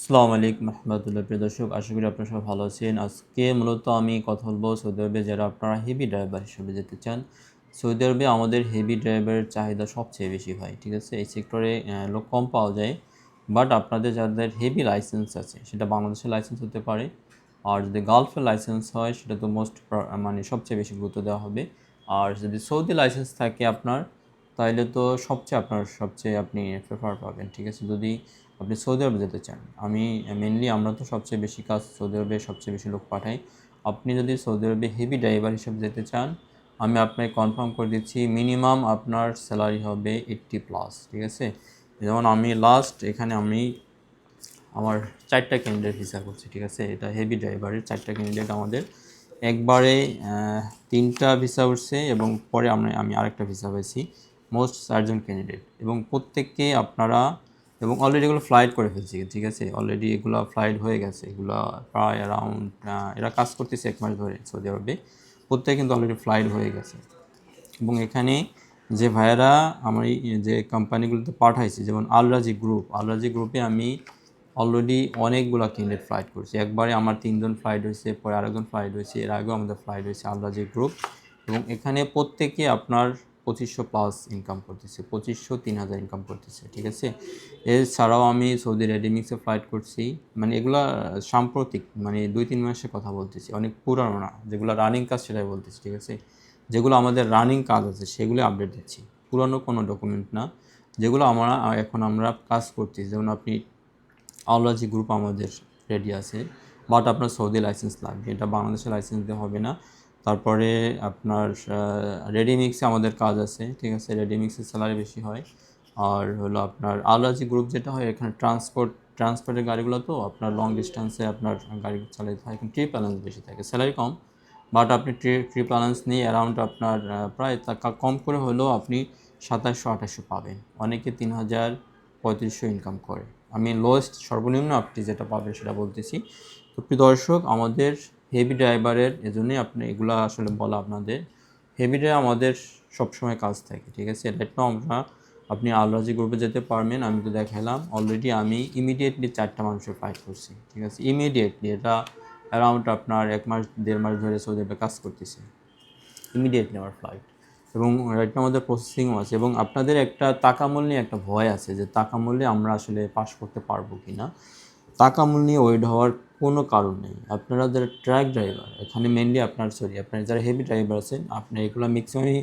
আসসালামু আলাইকুম রহমতুল্লাহ। প্রিয় দর্শক, আশা করি আপনারা সবাই ভালো আছেন। আজকে মূলত আমি কথা বলবো সৌদি আরবে যারা আপনারা হেভি ড্রাইভার হিসেবে যেতে চান। সৌদি আরবে আমাদের হেভি ড্রাইভারের চাহিদা সবচেয়ে বেশি হয়, ঠিক আছে। এই সেক্টরে লোক কম পাওয়া যায়, বাট আপনাদের যাদের হেভি লাইসেন্স আছে, সেটা বাংলাদেশের লাইসেন্স হতে পারে, আর যদি গালফের লাইসেন্স হয় সেটা তো মানে সবচেয়ে বেশি গুরুত্ব দেওয়া হবে। আর যদি সৌদি লাইসেন্স থাকে আপনার, তাইলে তো সবচেয়ে আপনি প্রেফার পাবেন, ঠিক আছে, যদি আপনি সৌদি আরবে যেতে চান। আমরা তো সবচেয়ে বেশি কাজ সৌদি আরবে সবচেয়ে বেশি লোক পাঠাই। আপনি যদি সৌদি আরবে হেভি ড্রাইভার হিসেবে যেতে চান, আমি আপনাকে কনফার্ম করে দিচ্ছি মিনিমাম আপনার স্যালারি হবে 80+, ঠিক আছে। যেমন আমি লাস্ট এখানে আমার 4টা ক্যান্ডিডেট ভিসা করছি, ঠিক আছে। এটা হেভি ড্রাইভারের 4টা ক্যান্ডিডেট আমাদের একবারে 3টা ভিসা উঠছে, এবং পরে আমি আরেকটা ভিসা পেয়েছি। মোস্ট 4জন ক্যান্ডিডেট, এবং প্রত্যেককে আপনারা, এবং অলরেডি এগুলো ফ্লাইট করে ফেলছি, ঠিক আছে। অলরেডি এগুলো ফ্লাইট হয়ে গেছে, এগুলো প্রায় অ্যারাউন্ড এরা কাজ করতেছে 1 মাস ধরে সৌদি আরবে। প্রত্যেকে কিন্তু অলরেডি ফ্লাইট হয়ে গেছে। এবং এখানে যে ভাইয়েরা আমার যে কোম্পানিগুলোতে পাঠাইছি, যেমন আল রাজি গ্রুপে আমি অলরেডি অনেকগুলো ক্যান্ডিডেট ফ্লাইট করছি। একবারে আমার 3জন ফ্লাইট হয়েছে, পরে আরেকজন ফ্লাইট হয়েছে, এর আগেও আমাদের ফ্লাইট হয়েছে আল রাজি গ্রুপ। এবং এখানে প্রত্যেকে আপনার 2500+ ইনকাম করতেছে, 2500-3000 ইনকাম করতেছে, ঠিক আছে। এছাড়াও আমি সৌদি রেডিমিক্সে ফ্লাইট করছি, মানে এগুলা সাম্প্রতিক, মানে 2-3 মাসের কথা বলতেছি, অনেক পুরানো না। যেগুলো রানিং কাজ সেটাই বলতেছি, ঠিক আছে। যেগুলো আমাদের রানিং কাজ আছে সেগুলো আপডেট দিচ্ছি, পুরানো কোনো ডকুমেন্ট না। যেগুলো আমরা কাজ করতেছি, যেমন আপনি আওলাজি গ্রুপ আমাদের রেডি আছে, বাট আপনার সৌদি লাইসেন্স লাগবে, এটা বাংলাদেশের লাইসেন্স দিয়ে হবে না। তারপরে আপনার রেডিমিক্সে আমাদের কাজ আছে, ঠিক আছে। রেডিমিক্সের স্যালারি বেশি হয়। আর হলো আপনার আওলাজি গ্রুপ যেটা হয়, এখানে ট্রান্সপোর্টের গাড়িগুলো, তো আপনার লং ডিস্টেন্সে আপনার গাড়ি চালাতে হয়, এখানে ট্রিপ ব্যালেন্স বেশি থাকে, স্যালারি কম, বাট আপনি ট্রিপ ব্যালেন্স নিয়ে অ্যারাউন্ড আপনার প্রায় টাকা কম করে হলেও আপনি 2700-2800 পাবেন। অনেকে 3000-3500 ইনকাম করে। আমি লোয়েস্ট, সর্বনিম্ন আপনি যেটা পাবেন সেটা বলতেছি। তো প্রিয় দর্শক, আমাদের হেভি ড্রাইভারের এজন্যই আপনি এগুলা আসলে বলা আপনাদের, হেভি ড্রাইভার আমাদের সবসময় কাজ থাকে, ঠিক আছে। রাইট নাও আপনি আল রাজি গ্রুপে যেতে পারবেন। আমি তো দেখালাম অলরেডি, আমি ইমিডিয়েটলি 4টা মানুষের ফ্লাইট করছি, ঠিক আছে। ইমিডিয়েটলি, এটা অ্যারাউন্ড আপনার 1 মাস 1.5 মাস ধরে সৌদি আরবে কাজ করতেছি, ইমিডিয়েটলি আমার ফ্লাইট। এবং রাইট নাও আমাদের প্রসেসিংও আছে। এবং আপনাদের একটা তাকামূল নিয়ে একটা ভয় আছে, যে তাকামূল্যে আমরা আসলে পাস করতে পারবো কি না। তাকামূল নিয়ে ওয়েট হওয়ার কোনো কারণ নেই। আপনারা যারা ট্রাক ড্রাইভার, এখানে মেনলি আপনারা যারা হেভি ড্রাইভার আছেন, আপনার এগুলো ম্যাক্সিমামই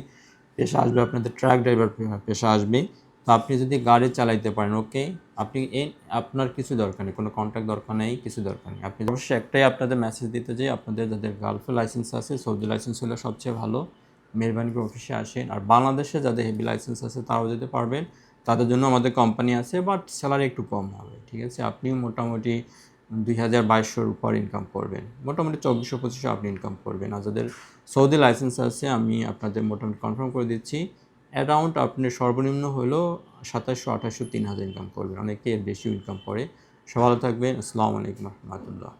পেশা আসবে, আপনাদের ট্রাক ড্রাইভার পেশা আসবে। তো আপনি যদি গাড়ি চালাইতে পারেন, ওকে, আপনার কিছু দরকার নেই, কোনো কন্ট্যাক্ট দরকার নেই, কিছু দরকার নেই। আপনি অবশ্যই একটাই আপনাদের মেসেজ দিতে চাই, আপনাদের যাদের গালফের লাইসেন্স আছে, সৌদি লাইসেন্স হলে সবচেয়ে ভালো, মেহরবানি করে অফিসে আসেন। আর বাংলাদেশে যাদের হেভি লাইসেন্স আছে তারাও যেতে পারবেন, তাদের জন্য আমাদের কোম্পানি আছে, বাট স্যালারি একটু কম হবে, ঠিক আছে। আপনিও মোটামুটি 2200-র উপর ইনকাম করবেন, মোটামুটি 2400-2500 আপনি ইনকাম করবেন। আর যাদের সৌদি লাইসেন্স আছে, আমি আপনাদের মোটামুটি কনফার্ম করে দিচ্ছি, অ্যারাউন্ড আপনি সর্বনিম্ন হলেও 2700-2800-3000 ইনকাম করবেন, অনেকে এর বেশিও ইনকাম করে। সব ভালো থাকবেন। আসসালামু আলাইকুম রহমতুল্লাহ।